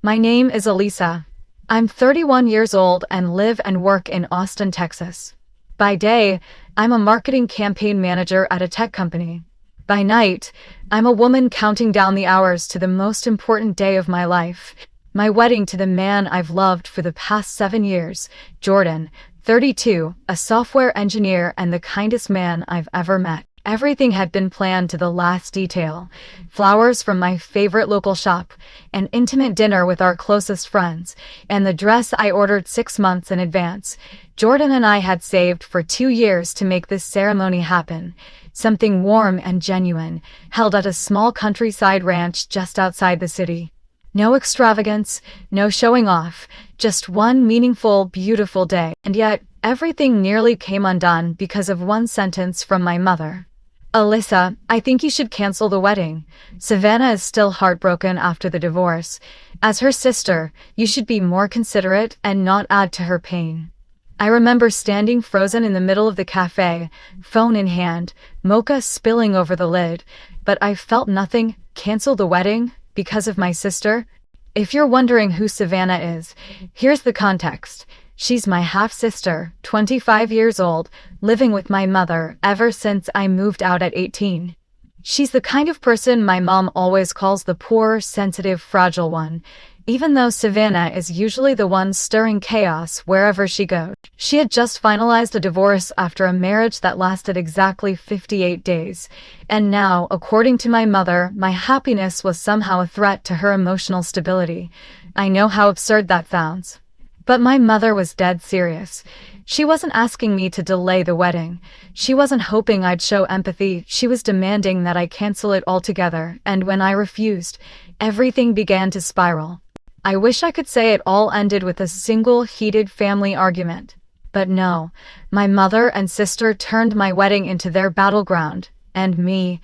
My name is Elisa. I'm 31 years old and live and work in Austin, Texas. By day, I'm a marketing campaign manager at a tech company. By night, I'm a woman counting down the hours to the most important day of my life, my wedding to the man I've loved for the past 7 years, Jordan, 32, a software engineer and the kindest man I've ever met. Everything had been planned to the last detail. Flowers from my favorite local shop, an intimate dinner with our closest friends, and the dress I ordered 6 months in advance. Jordan and I had saved for 2 years to make this ceremony happen. Something warm and genuine, held at a small countryside ranch just outside the city. No extravagance, no showing off, just one meaningful, beautiful day. And yet, everything nearly came undone because of one sentence from my mother. "Alyssa, I think you should cancel the wedding. Savannah is still heartbroken after the divorce. As her sister, you should be more considerate and not add to her pain." I remember standing frozen in the middle of the cafe, phone in hand, mocha spilling over the lid, but I felt nothing. Cancel the wedding? Because of my sister? If you're wondering who Savannah is, here's the context. She's my half-sister, 25 years old, living with my mother ever since I moved out at 18. She's the kind of person my mom always calls the poor, sensitive, fragile one, even though Savannah is usually the one stirring chaos wherever she goes. She had just finalized a divorce after a marriage that lasted exactly 58 days, and now, according to my mother, my happiness was somehow a threat to her emotional stability. I know how absurd that sounds. But my mother was dead serious. She wasn't asking me to delay the wedding. She wasn't hoping I'd show empathy. She was demanding that I cancel it altogether, and when I refused, everything began to spiral. I wish I could say it all ended with a single heated family argument. But no, my mother and sister turned my wedding into their battleground, and me.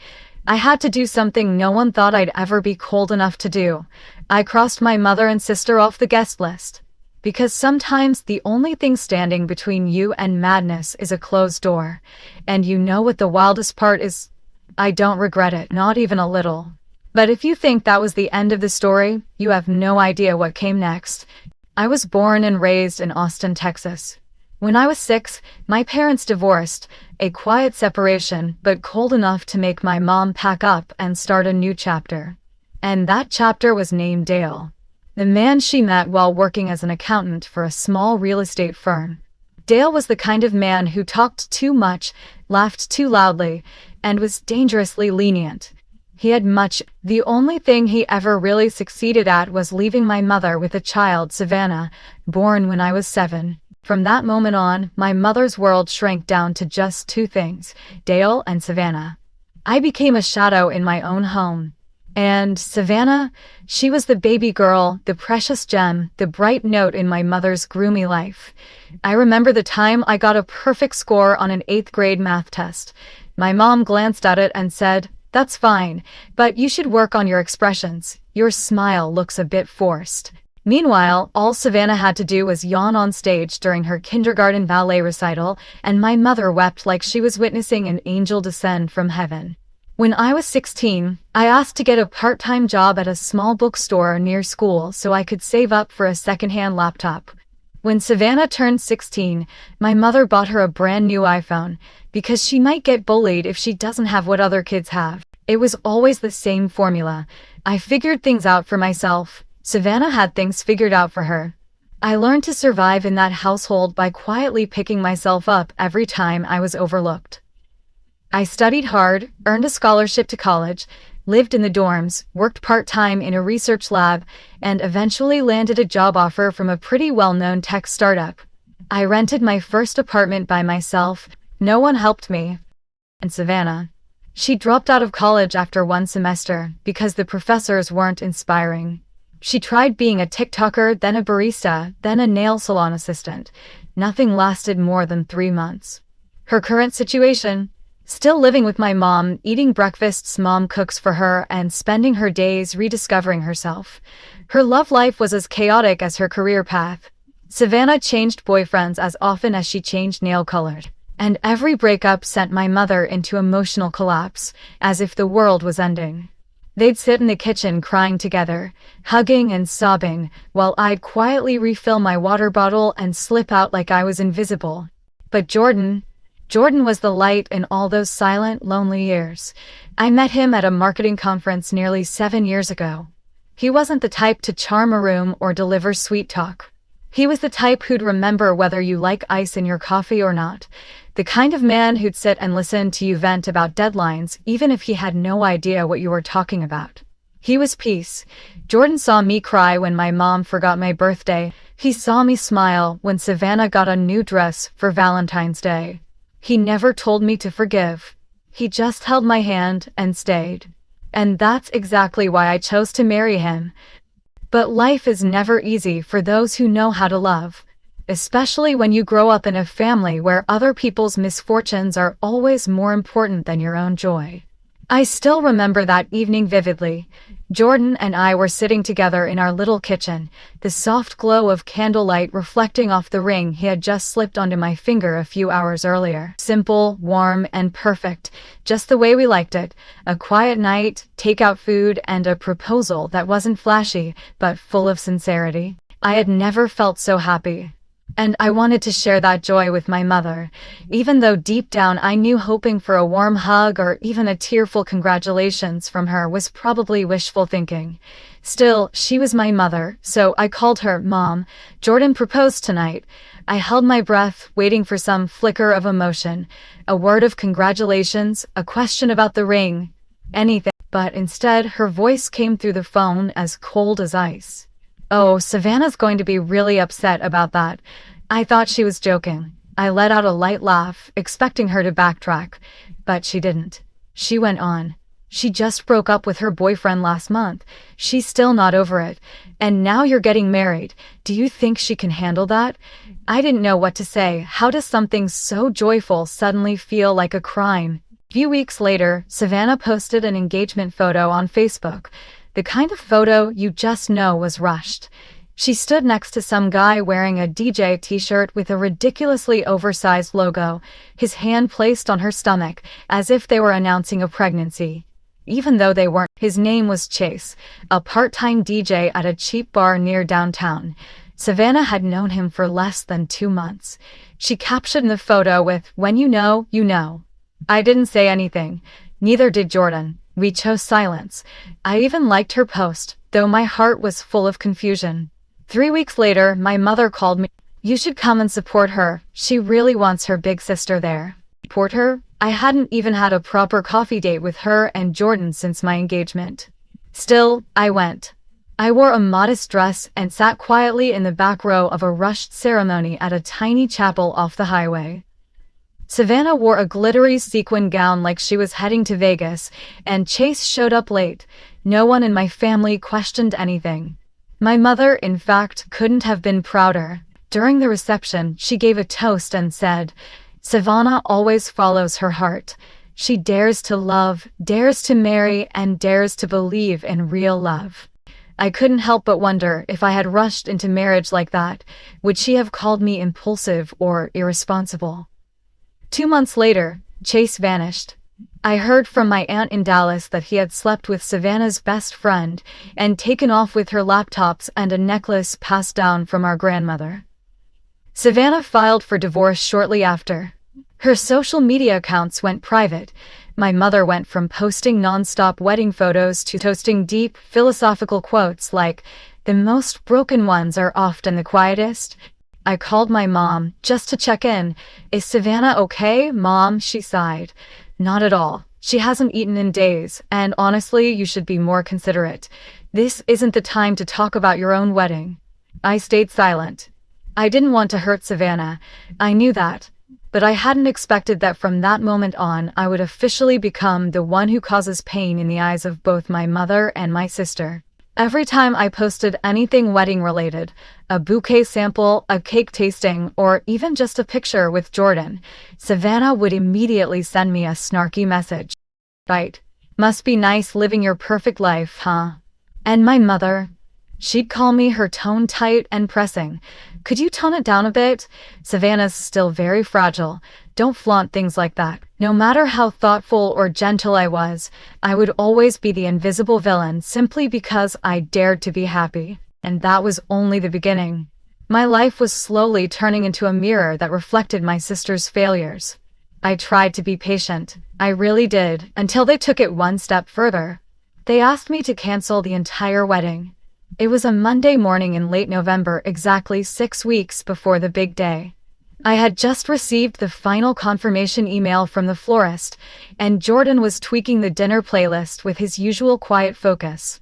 I had to do something no one thought I'd ever be cold enough to do. I crossed my mother and sister off the guest list. Because sometimes the only thing standing between you and madness is a closed door. And you know what the wildest part is? I don't regret it, not even a little. But if you think that was the end of the story, you have no idea what came next. I was born and raised in Austin, Texas. When I was 6, my parents divorced, a quiet separation, but cold enough to make my mom pack up and start a new chapter. And that chapter was named Dale, the man she met while working as an accountant for a small real estate firm. Dale was the kind of man who talked too much, laughed too loudly, and was dangerously lenient. He had much. The only thing he ever really succeeded at was leaving my mother with a child, Savannah, born when I was 7. From that moment on, my mother's world shrank down to just 2 things, Dale and Savannah. I became a shadow in my own home. And Savannah, she was the baby girl, the precious gem, the bright note in my mother's gloomy life. I remember the time I got a perfect score on an 8th grade math test. My mom glanced at it and said, "That's fine, but you should work on your expressions. Your smile looks a bit forced." Meanwhile, all Savannah had to do was yawn on stage during her kindergarten ballet recital, and my mother wept like she was witnessing an angel descend from heaven. When I was 16, I asked to get a part-time job at a small bookstore near school so I could save up for a second-hand laptop. When Savannah turned 16, my mother bought her a brand new iPhone, because she might get bullied if she doesn't have what other kids have. It was always the same formula. I figured things out for myself. Savannah had things figured out for her. I learned to survive in that household by quietly picking myself up every time I was overlooked. I studied hard, earned a scholarship to college, lived in the dorms, worked part-time in a research lab, and eventually landed a job offer from a pretty well-known tech startup. I rented my first apartment by myself. No one helped me. And Savannah. She dropped out of college after 1 semester because the professors weren't inspiring. She tried being a TikToker, then a barista, then a nail salon assistant. Nothing lasted more than 3 months. Her current situation? Still living with my mom, eating breakfasts mom cooks for her, and spending her days rediscovering herself. Her love life was as chaotic as her career path. Savannah changed boyfriends as often as she changed nail color. And every breakup sent my mother into emotional collapse, as if the world was ending. They'd sit in the kitchen crying together, hugging and sobbing, while I'd quietly refill my water bottle and slip out like I was invisible. But Jordan was the light in all those silent, lonely years. I met him at a marketing conference nearly 7 years ago. He wasn't the type to charm a room or deliver sweet talk. He was the type who'd remember whether you like ice in your coffee or not. The kind of man who'd sit and listen to you vent about deadlines even if he had no idea what you were talking about. He was peace. Jordan saw me cry when my mom forgot my birthday. He saw me smile when Savannah got a new dress for Valentine's Day. He never told me to forgive. He just held my hand and stayed. And that's exactly why I chose to marry him. But life is never easy for those who know how to love, especially when you grow up in a family where other people's misfortunes are always more important than your own joy. I still remember that evening vividly. Jordan and I were sitting together in our little kitchen, the soft glow of candlelight reflecting off the ring he had just slipped onto my finger a few hours earlier. Simple, warm, and perfect, just the way we liked it. A quiet night, takeout food, and a proposal that wasn't flashy, but full of sincerity. I had never felt so happy. And I wanted to share that joy with my mother, even though deep down I knew hoping for a warm hug or even a tearful congratulations from her was probably wishful thinking. Still, she was my mother, so I called her Mom. Jordan proposed tonight. I held my breath, waiting for some flicker of emotion, a word of congratulations, a question about the ring, anything. But instead, her voice came through the phone as cold as ice. "Oh, Savannah's going to be really upset about that." I thought she was joking. I let out a light laugh, expecting her to backtrack, but she didn't. She went on. "She just broke up with her boyfriend last month. She's still not over it. And now you're getting married. Do you think she can handle that?" I didn't know what to say. How does something so joyful suddenly feel like a crime? A few weeks later, Savannah posted an engagement photo on Facebook. The kind of photo you just know was rushed. She stood next to some guy wearing a DJ t-shirt with a ridiculously oversized logo, his hand placed on her stomach, as if they were announcing a pregnancy. Even though they weren't. His name was Chase, a part-time DJ at a cheap bar near downtown. Savannah had known him for less than 2 months. She captioned the photo with, "When you know, you know." I didn't say anything. Neither did Jordan. We chose silence. I even liked her post, though my heart was full of confusion. 3 weeks later, my mother called me. "You should come and support her. She really wants her big sister there." Support her? I hadn't even had a proper coffee date with her and Jordan since my engagement. Still, I went. I wore a modest dress and sat quietly in the back row of a rushed ceremony at a tiny chapel off the highway. Savannah wore a glittery sequin gown like she was heading to Vegas, and Chase showed up late. No one in my family questioned anything. My mother, in fact, couldn't have been prouder. During the reception, she gave a toast and said, "Savannah always follows her heart. She dares to love, dares to marry, and dares to believe in real love." I couldn't help but wonder if I had rushed into marriage like that, would she have called me impulsive or irresponsible? 2 months later, Chase vanished. I heard from my aunt in Dallas that he had slept with Savannah's best friend and taken off with her laptops and a necklace passed down from our grandmother. Savannah filed for divorce shortly after. Her social media accounts went private. My mother went from posting non-stop wedding photos to posting deep, philosophical quotes like, "The most broken ones are often the quietest." I called my mom, just to check in. "Is Savannah okay, Mom?" She sighed. "Not at all. She hasn't eaten in days, and honestly, you should be more considerate. This isn't the time to talk about your own wedding." I stayed silent. I didn't want to hurt Savannah. I knew that. But I hadn't expected that from that moment on, I would officially become the one who causes pain in the eyes of both my mother and my sister. Every time I posted anything wedding-related, a bouquet sample, a cake tasting, or even just a picture with Jordan, Savannah would immediately send me a snarky message. "Right. Must be nice living your perfect life, huh?" And my mother? She'd call me, her tone tight and pressing. "Could you tone it down a bit? Savannah's still very fragile. Don't flaunt things like that." No matter how thoughtful or gentle I was, I would always be the invisible villain simply because I dared to be happy. And that was only the beginning. My life was slowly turning into a mirror that reflected my sister's failures. I tried to be patient. I really did, until they took it one step further. They asked me to cancel the entire wedding. It was a Monday morning in late November, exactly 6 weeks before the big day. I had just received the final confirmation email from the florist, and Jordan was tweaking the dinner playlist with his usual quiet focus.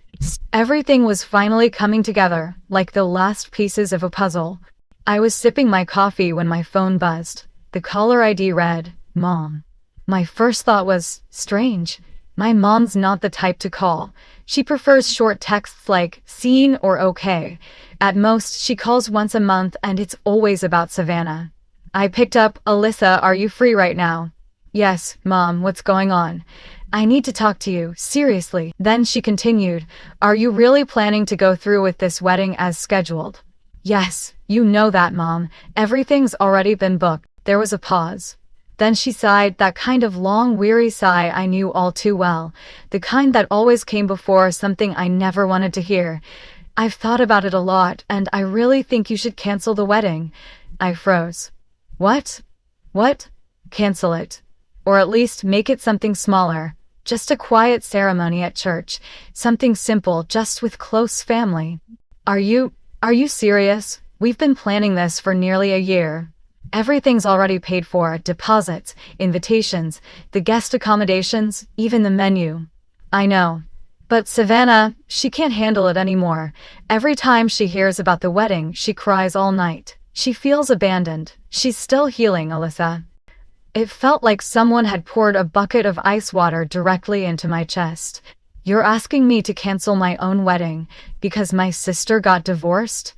Everything was finally coming together, like the last pieces of a puzzle. I was sipping my coffee when my phone buzzed. The caller ID read, "Mom." My first thought was, strange. My mom's not the type to call. She prefers short texts like "seen" or "okay." At most, she calls once a month, and it's always about Savannah. I picked up. "Alyssa, are you free right now?" "Yes, Mom, what's going on?" "I need to talk to you, seriously." Then she continued, "Are you really planning to go through with this wedding as scheduled?" "Yes, you know that, Mom. Everything's already been booked." There was a pause. Then she sighed, that kind of long, weary sigh I knew all too well, the kind that always came before something I never wanted to hear. "I've thought about it a lot, and I really think you should cancel the wedding." I froze. What? What? Cancel it. Or at least make it something smaller. Just a quiet ceremony at church. Something simple, just with close family. Are you serious? We've been planning this for nearly a year. Everything's already paid for, deposits, invitations, the guest accommodations, even the menu. I know. But Savannah, she can't handle it anymore. Every time she hears about the wedding, she cries all night. She feels abandoned. She's still healing, Alyssa. It felt like someone had poured a bucket of ice water directly into my chest. You're asking me to cancel my own wedding because my sister got divorced?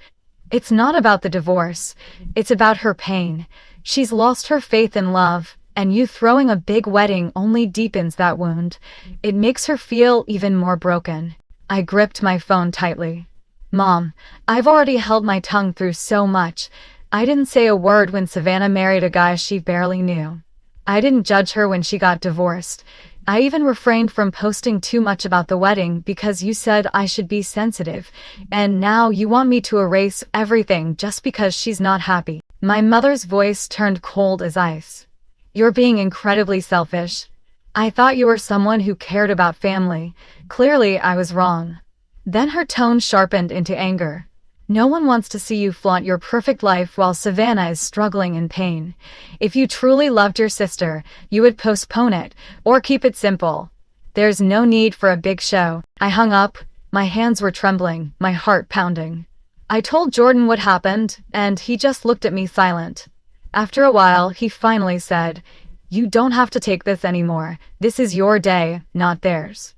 It's not about the divorce. It's about her pain. She's lost her faith in love, and you throwing a big wedding only deepens that wound. It makes her feel even more broken. I gripped my phone tightly. Mom, I've already held my tongue through so much. I didn't say a word when Savannah married a guy she barely knew. I didn't judge her when she got divorced. I even refrained from posting too much about the wedding because you said I should be sensitive, and now you want me to erase everything just because she's not happy. My mother's voice turned cold as ice. You're being incredibly selfish. I thought you were someone who cared about family. Clearly, I was wrong. Then her tone sharpened into anger. No one wants to see you flaunt your perfect life while Savannah is struggling in pain. If you truly loved your sister, you would postpone it, or keep it simple. There's no need for a big show. I hung up. My hands were trembling, my heart pounding. I told Jordan what happened, and he just looked at me silent. After a while, he finally said, "You don't have to take this anymore. This is your day, not theirs."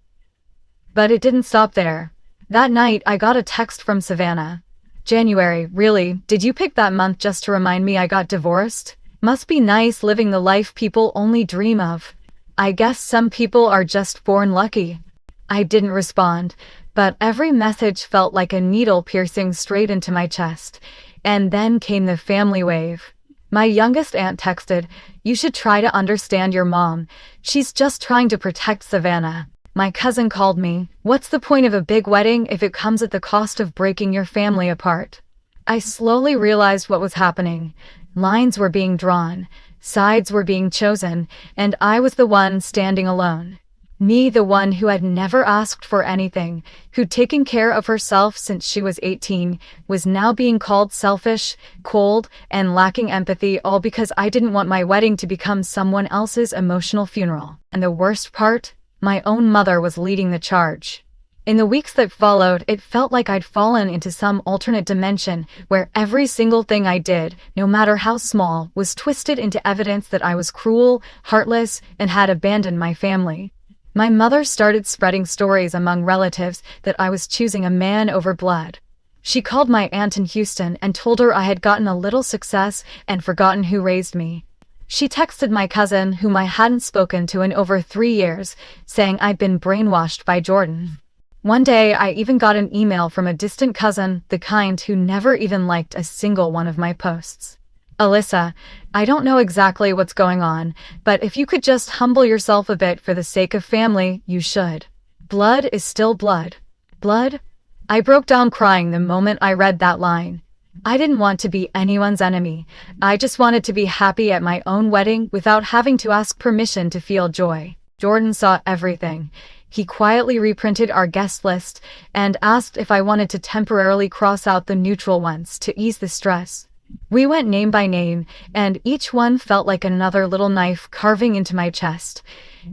But it didn't stop there. That night, I got a text from Savannah. "January, really? Did you pick that month just to remind me I got divorced? Must be nice living the life people only dream of. I guess some people are just born lucky." I didn't respond, but every message felt like a needle piercing straight into my chest. And then came the family wave. My youngest aunt texted, "You should try to understand your mom. She's just trying to protect Savannah." My cousin called me. "What's the point of a big wedding if it comes at the cost of breaking your family apart?" I slowly realized what was happening. Lines were being drawn, sides were being chosen, and I was the one standing alone. Me, the one who had never asked for anything, who'd taken care of herself since she was 18, was now being called selfish, cold, and lacking empathy, all because I didn't want my wedding to become someone else's emotional funeral. And the worst part? My own mother was leading the charge. In the weeks that followed, it felt like I'd fallen into some alternate dimension where every single thing I did, no matter how small, was twisted into evidence that I was cruel, heartless, and had abandoned my family. My mother started spreading stories among relatives that I was choosing a man over blood. She called my aunt in Houston and told her I had gotten a little success and forgotten who raised me. She texted my cousin, whom I hadn't spoken to in over 3 years, saying I'd been brainwashed by Jordan. One day, I even got an email from a distant cousin, the kind who never even liked a single one of my posts. Alyssa, I don't know exactly what's going on, but if you could just humble yourself a bit for the sake of family, you should. Blood is still blood. Blood? I broke down crying the moment I read that line. I didn't want to be anyone's enemy. I just wanted to be happy at my own wedding without having to ask permission to feel joy. Jordan saw everything. He quietly reprinted our guest list and asked if I wanted to temporarily cross out the neutral ones to ease the stress. We went name by name, and each one felt like another little knife carving into my chest.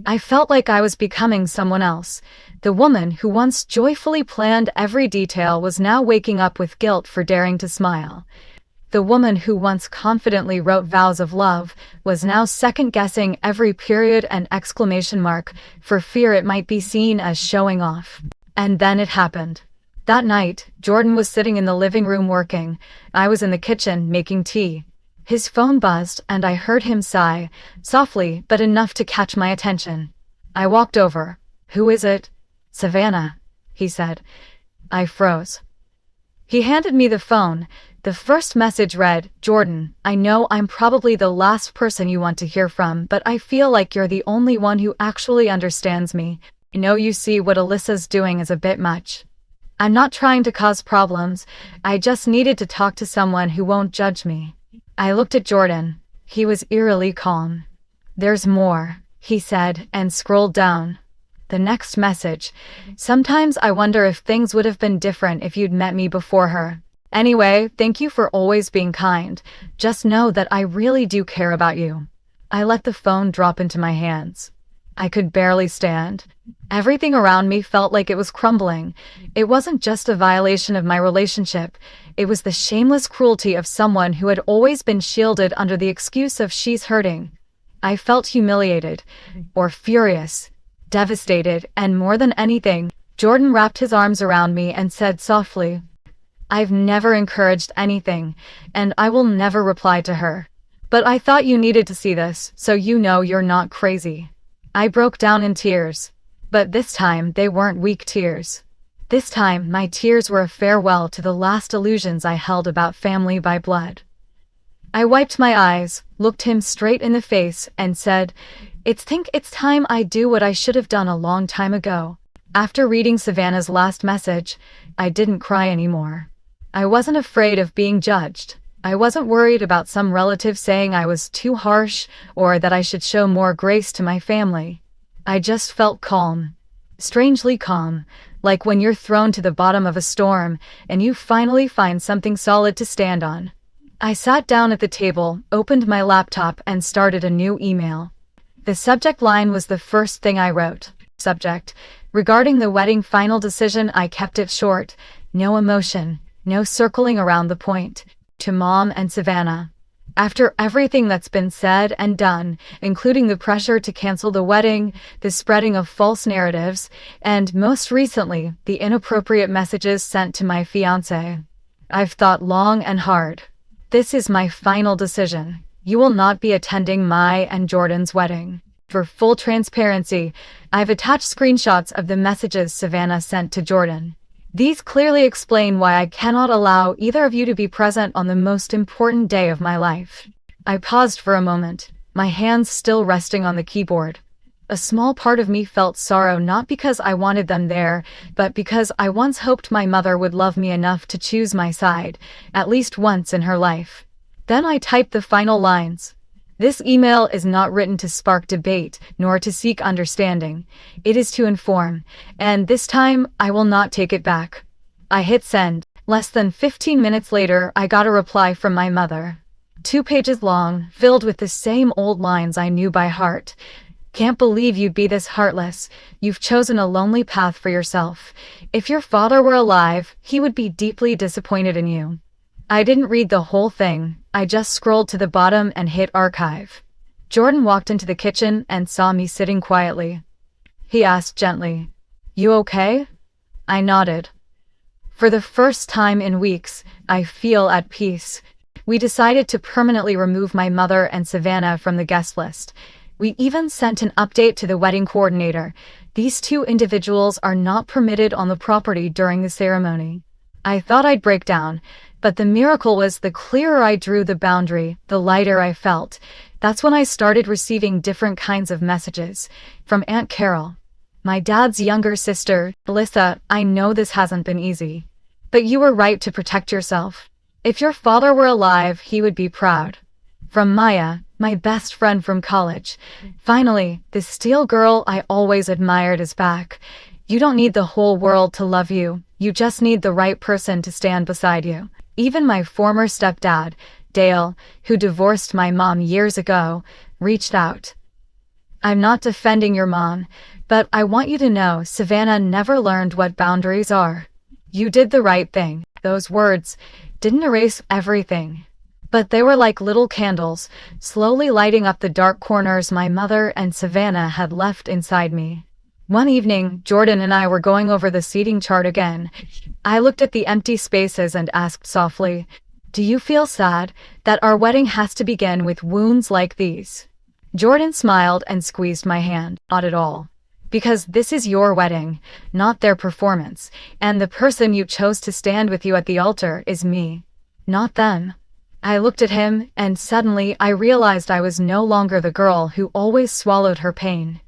I felt like I was becoming someone else. The woman who once joyfully planned every detail was now waking up with guilt for daring to smile. The woman who once confidently wrote vows of love was now second-guessing every period and exclamation mark for fear it might be seen as showing off. And then it happened. That night, Jordan was sitting in the living room working. I was in the kitchen making tea. His phone buzzed and I heard him sigh, softly but enough to catch my attention. I walked over. "Who is it?" "Savannah," he said. I froze. He handed me the phone. The first message read, "Jordan, I know I'm probably the last person you want to hear from, but I feel like you're the only one who actually understands me. I know you see what Alyssa's doing is a bit much. I'm not trying to cause problems. I just needed to talk to someone who won't judge me." I looked at Jordan. He was eerily calm. "There's more," he said, and scrolled down. The next message. "Sometimes I wonder if things would have been different if you'd met me before her. Anyway, thank you for always being kind. Just know that I really do care about you." I let the phone drop into my hands. I could barely stand. Everything around me felt like it was crumbling. It wasn't just a violation of my relationship. It was the shameless cruelty of someone who had always been shielded under the excuse of she's hurting. I felt humiliated, or furious, devastated, and more than anything, Jordan wrapped his arms around me and said softly, "I've never encouraged anything, and I will never reply to her. But I thought you needed to see this, so you know you're not crazy." I broke down in tears. But this time, they weren't weak tears. This time, my tears were a farewell to the last illusions I held about family by blood. I wiped my eyes, looked him straight in the face, and said, think it's time I do what I should have done a long time ago." After reading Savannah's last message, I didn't cry anymore. I wasn't afraid of being judged. I wasn't worried about some relative saying I was too harsh or that I should show more grace to my family. I just felt calm. Strangely calm, like when you're thrown to the bottom of a storm and you finally find something solid to stand on. I sat down at the table, opened my laptop, and started a new email. The subject line was the first thing I wrote. Subject: regarding the wedding final decision, I kept it short. No emotion, no circling around the point. To Mom and Savannah. After everything that's been said and done, including the pressure to cancel the wedding, the spreading of false narratives, and most recently, the inappropriate messages sent to my fiancé, I've thought long and hard. This is my final decision. You will not be attending my and Jordan's wedding. For full transparency, I've attached screenshots of the messages Savannah sent to Jordan. These clearly explain why I cannot allow either of you to be present on the most important day of my life. I paused for a moment, my hands still resting on the keyboard. A small part of me felt sorrow not because I wanted them there, but because I once hoped my mother would love me enough to choose my side, at least once in her life. Then I typed the final lines. This email is not written to spark debate, nor to seek understanding. It is to inform, and this time, I will not take it back. I hit send. Less than 15 minutes later, I got a reply from my mother. 2 pages long, filled with the same old lines I knew by heart. "Can't believe you'd be this heartless. You've chosen a lonely path for yourself. If your father were alive, he would be deeply disappointed in you." I didn't read the whole thing. I just scrolled to the bottom and hit archive. Jordan walked into the kitchen and saw me sitting quietly. He asked gently, "You okay?" I nodded. For the first time in weeks, I feel at peace. We decided to permanently remove my mother and Savannah from the guest list. We even sent an update to the wedding coordinator. These two individuals are not permitted on the property during the ceremony. I thought I'd break down, but the miracle was the clearer I drew the boundary, the lighter I felt. That's when I started receiving different kinds of messages. From Aunt Carol, my dad's younger sister, Alyssa, I know this hasn't been easy. But you were right to protect yourself. If your father were alive, he would be proud. From Maya, my best friend from college. Finally, the steel girl I always admired is back. You don't need the whole world to love you. You just need the right person to stand beside you. Even my former stepdad, Dale, who divorced my mom years ago, reached out. I'm not defending your mom, but I want you to know Savannah never learned what boundaries are. You did the right thing. Those words didn't erase everything, but they were like little candles, slowly lighting up the dark corners my mother and Savannah had left inside me. One evening, Jordan and I were going over the seating chart again. I looked at the empty spaces and asked softly, "Do you feel sad that our wedding has to begin with wounds like these?" Jordan smiled and squeezed my hand. Not at all. Because this is your wedding, not their performance, and the person you chose to stand with you at the altar is me, not them. I looked at him, and suddenly I realized I was no longer the girl who always swallowed her pain.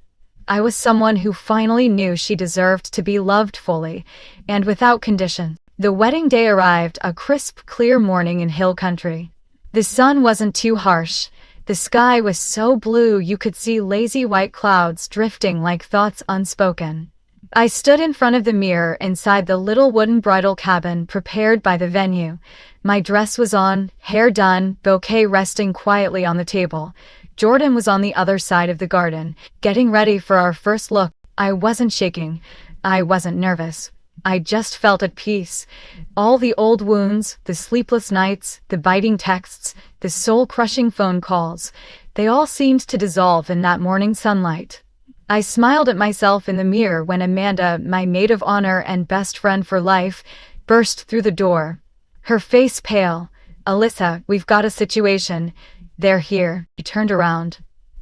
I was someone who finally knew she deserved to be loved fully, and without condition. The wedding day arrived, a crisp, clear morning in hill country. The sun wasn't too harsh. The sky was so blue you could see lazy white clouds drifting like thoughts unspoken. I stood in front of the mirror inside the little wooden bridal cabin prepared by the venue. My dress was on, hair done, bouquet resting quietly on the table. Jordan was on the other side of the garden, getting ready for our first look. I wasn't shaking. I wasn't nervous. I just felt at peace. All the old wounds, the sleepless nights, the biting texts, the soul-crushing phone calls, they all seemed to dissolve in that morning sunlight. I smiled at myself in the mirror when Amanda, my maid of honor and best friend for life, burst through the door. Her face pale. "Alyssa, we've got a situation. They're here." She turned around.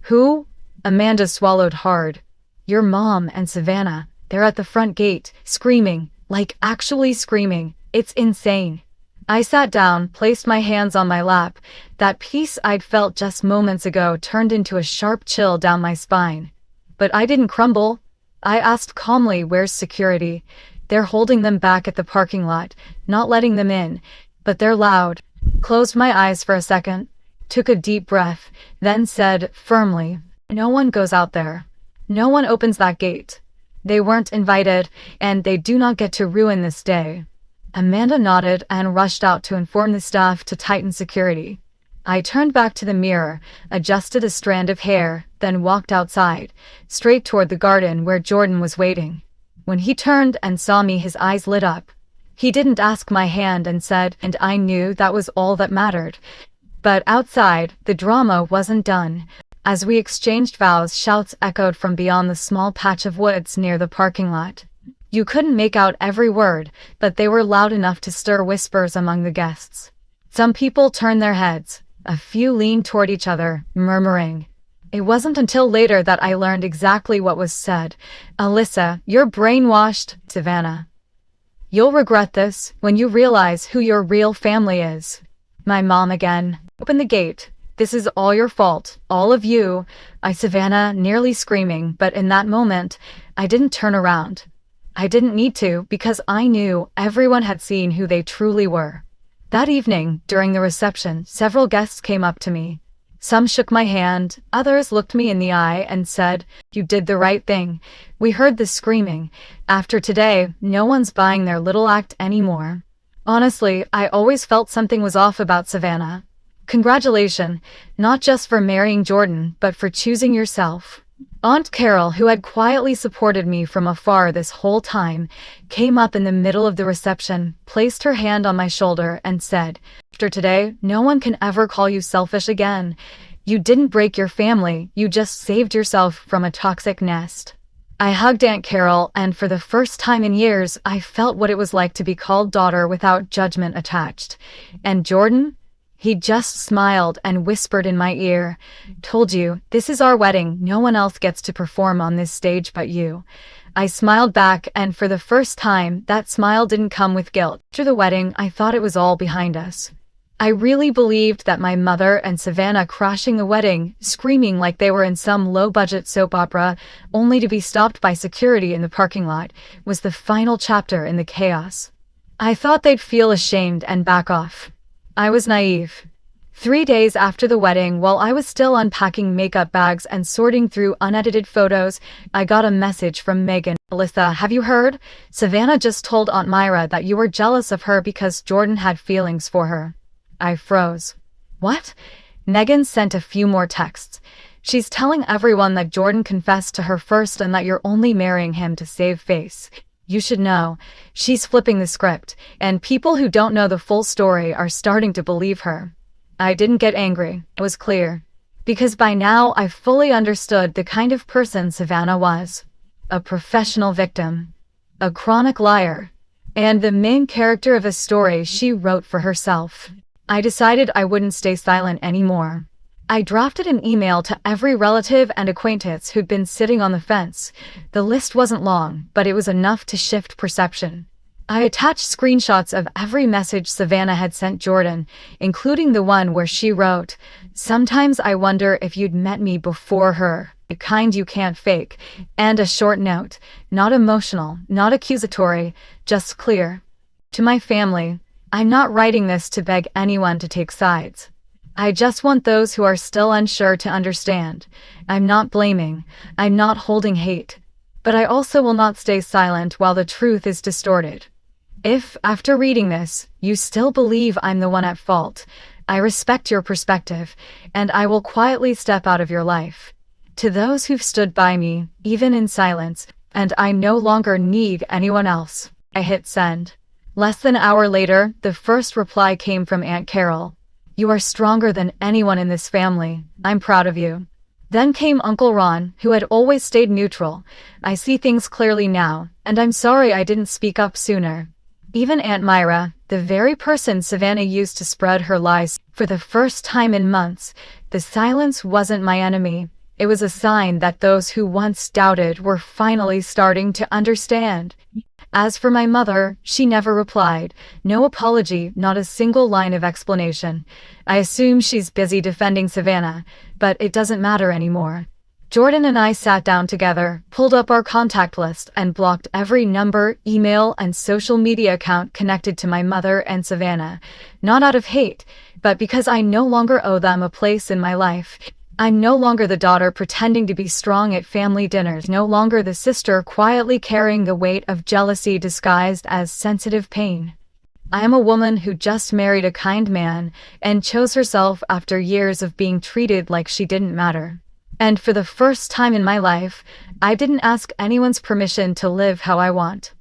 "Who?" Amanda swallowed hard. "Your mom and Savannah. They're at the front gate, screaming, like actually screaming. It's insane." I sat down, placed my hands on my lap. That peace I'd felt just moments ago turned into a sharp chill down my spine. But I didn't crumble. I asked calmly, "Where's security?" "They're holding them back at the parking lot, not letting them in, but they're loud." Closed my eyes for a second, took a deep breath, then said firmly, "No one goes out there. No one opens that gate. They weren't invited, and they do not get to ruin this day." Amanda nodded and rushed out to inform the staff to tighten security. I turned back to the mirror, adjusted a strand of hair, then walked outside, straight toward the garden where Jordan was waiting. When he turned and saw me, his eyes lit up. He didn't ask my hand and said, and I knew that was all that mattered. But outside, the drama wasn't done. As we exchanged vows, shouts echoed from beyond the small patch of woods near the parking lot. You couldn't make out every word, but they were loud enough to stir whispers among the guests. Some people turned their heads. A few leaned toward each other, murmuring. It wasn't until later that I learned exactly what was said. "Alyssa, you're brainwashed." "Savannah, you'll regret this when you realize who your real family is." My mom again. "Open the gate. This is all your fault, all of you." Savannah, nearly screaming, but in that moment, I didn't turn around. I didn't need to, because I knew everyone had seen who they truly were. That evening, during the reception, several guests came up to me. Some shook my hand, others looked me in the eye and said, "You did the right thing. We heard the screaming. After today, no one's buying their little act anymore." Honestly, I always felt something was off about Savannah. Congratulations, not just for marrying Jordan, but for choosing yourself. Aunt Carol, who had quietly supported me from afar this whole time, came up in the middle of the reception, placed her hand on my shoulder, and said, "After today, no one can ever call you selfish again. You didn't break your family, you just saved yourself from a toxic nest." I hugged Aunt Carol, and for the first time in years, I felt what it was like to be called daughter without judgment attached. And Jordan? He just smiled and whispered in my ear, "Told you, this is our wedding. No one else gets to perform on this stage but you." I smiled back, and for the first time, that smile didn't come with guilt. After the wedding, I thought it was all behind us. I really believed that my mother and Savannah crashing the wedding, screaming like they were in some low-budget soap opera, only to be stopped by security in the parking lot, was the final chapter in the chaos. I thought they'd feel ashamed and back off. I was naive. 3 days after the wedding, while I was still unpacking makeup bags and sorting through unedited photos, I got a message from Megan. "Alyssa, have you heard? Savannah just told Aunt Myra that you were jealous of her because Jordan had feelings for her." I froze. "What?" Megan sent a few more texts. "She's telling everyone that Jordan confessed to her first and that you're only marrying him to save face. You should know. She's flipping the script, and people who don't know the full story are starting to believe her." I didn't get angry. It was clear. Because by now I fully understood the kind of person Savannah was. A professional victim. A chronic liar. And the main character of a story she wrote for herself. I decided I wouldn't stay silent anymore. I drafted an email to every relative and acquaintance who'd been sitting on the fence. The list wasn't long, but it was enough to shift perception. I attached screenshots of every message Savannah had sent Jordan, including the one where she wrote, "Sometimes I wonder if you'd met me before her, the kind you can't fake," and a short note, not emotional, not accusatory, just clear. To my family, "I'm not writing this to beg anyone to take sides. I just want those who are still unsure to understand. I'm not blaming. I'm not holding hate. But I also will not stay silent while the truth is distorted. If, after reading this, you still believe I'm the one at fault, I respect your perspective, and I will quietly step out of your life. To those who've stood by me, even in silence, and I no longer need anyone else." I hit send. Less than an hour later, the first reply came from Aunt Carol. "You are stronger than anyone in this family. I'm proud of you." Then came Uncle Ron, who had always stayed neutral. "I see things clearly now, and I'm sorry I didn't speak up sooner." Even Aunt Myra, the very person Savannah used to spread her lies, for the first time in months, the silence wasn't my enemy. It was a sign that those who once doubted were finally starting to understand. As for my mother, she never replied. No apology, not a single line of explanation. I assume she's busy defending Savannah, but it doesn't matter anymore. Jordan and I sat down together, pulled up our contact list, and blocked every number, email, and social media account connected to my mother and Savannah. Not out of hate, but because I no longer owe them a place in my life. I'm no longer the daughter pretending to be strong at family dinners, no longer the sister quietly carrying the weight of jealousy disguised as sensitive pain. I am a woman who just married a kind man and chose herself after years of being treated like she didn't matter. And for the first time in my life, I didn't ask anyone's permission to live how I want.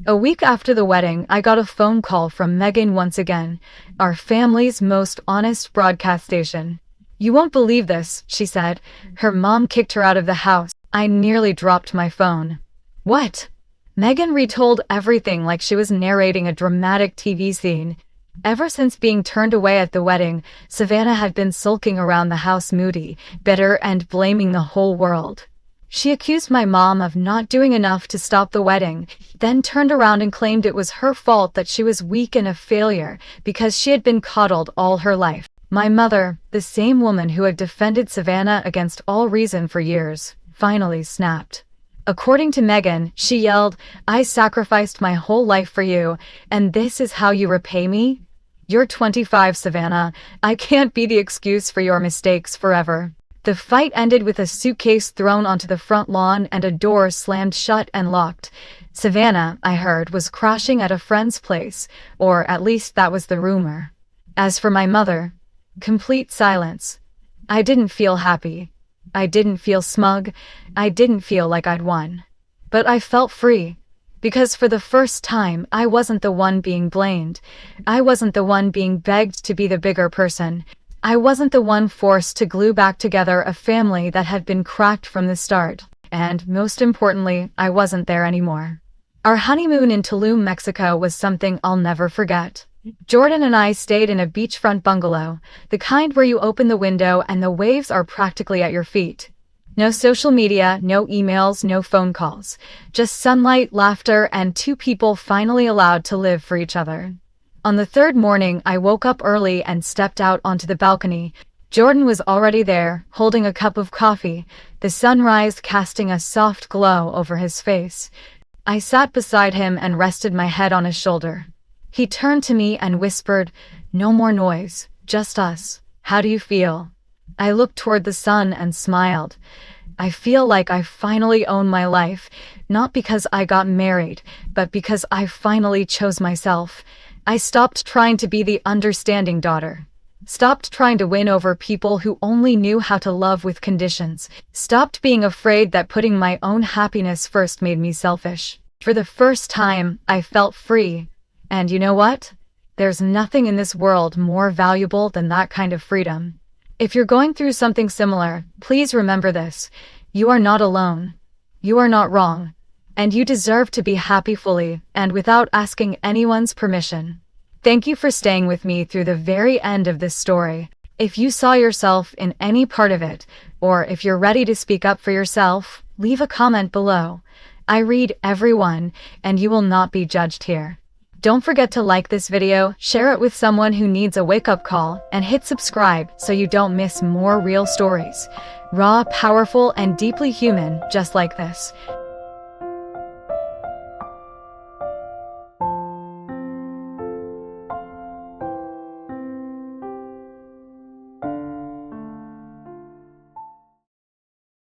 A week after the wedding, I got a phone call from Megan once again, our family's most honest broadcast station. "You won't believe this," she said. "Her mom kicked her out of the house." I nearly dropped my phone. "What?" Megan retold everything like she was narrating a dramatic TV scene. Ever since being turned away at the wedding, Savannah had been sulking around the house moody, bitter, and blaming the whole world. She accused my mom of not doing enough to stop the wedding, then turned around and claimed it was her fault that she was weak and a failure because she had been coddled all her life. My mother, the same woman who had defended Savannah against all reason for years, finally snapped. According to Megan, she yelled, "I sacrificed my whole life for you, and this is how you repay me? You're 25, Savannah. I can't be the excuse for your mistakes forever." The fight ended with a suitcase thrown onto the front lawn and a door slammed shut and locked. Savannah, I heard, was crashing at a friend's place, or at least that was the rumor. As for my mother, complete silence. I didn't feel happy. I didn't feel smug. I didn't feel like I'd won. But I felt free. Because for the first time, I wasn't the one being blamed. I wasn't the one being begged to be the bigger person. I wasn't the one forced to glue back together a family that had been cracked from the start. And, most importantly, I wasn't there anymore. Our honeymoon in Tulum, Mexico was something I'll never forget. Jordan and I stayed in a beachfront bungalow, the kind where you open the window and the waves are practically at your feet. No social media, no emails, no phone calls. Just sunlight, laughter, and two people finally allowed to live for each other. On the third morning, I woke up early and stepped out onto the balcony. Jordan was already there, holding a cup of coffee, the sunrise casting a soft glow over his face. I sat beside him and rested my head on his shoulder. He turned to me and whispered, "No more noise, just us. How do you feel?" I looked toward the sun and smiled. I feel like I finally own my life, not because I got married, but because I finally chose myself. I stopped trying to be the understanding daughter. Stopped trying to win over people who only knew how to love with conditions. Stopped being afraid that putting my own happiness first made me selfish. For the first time, I felt free. And you know what? There's nothing in this world more valuable than that kind of freedom. If you're going through something similar, please remember this. You are not alone. You are not wrong. And you deserve to be happy fully and without asking anyone's permission. Thank you for staying with me through the very end of this story. If you saw yourself in any part of it, or if you're ready to speak up for yourself, leave a comment below. I read every one, and you will not be judged here. Don't forget to like this video, share it with someone who needs a wake-up call, and hit subscribe so you don't miss more real stories. Raw, powerful, and deeply human, just like this.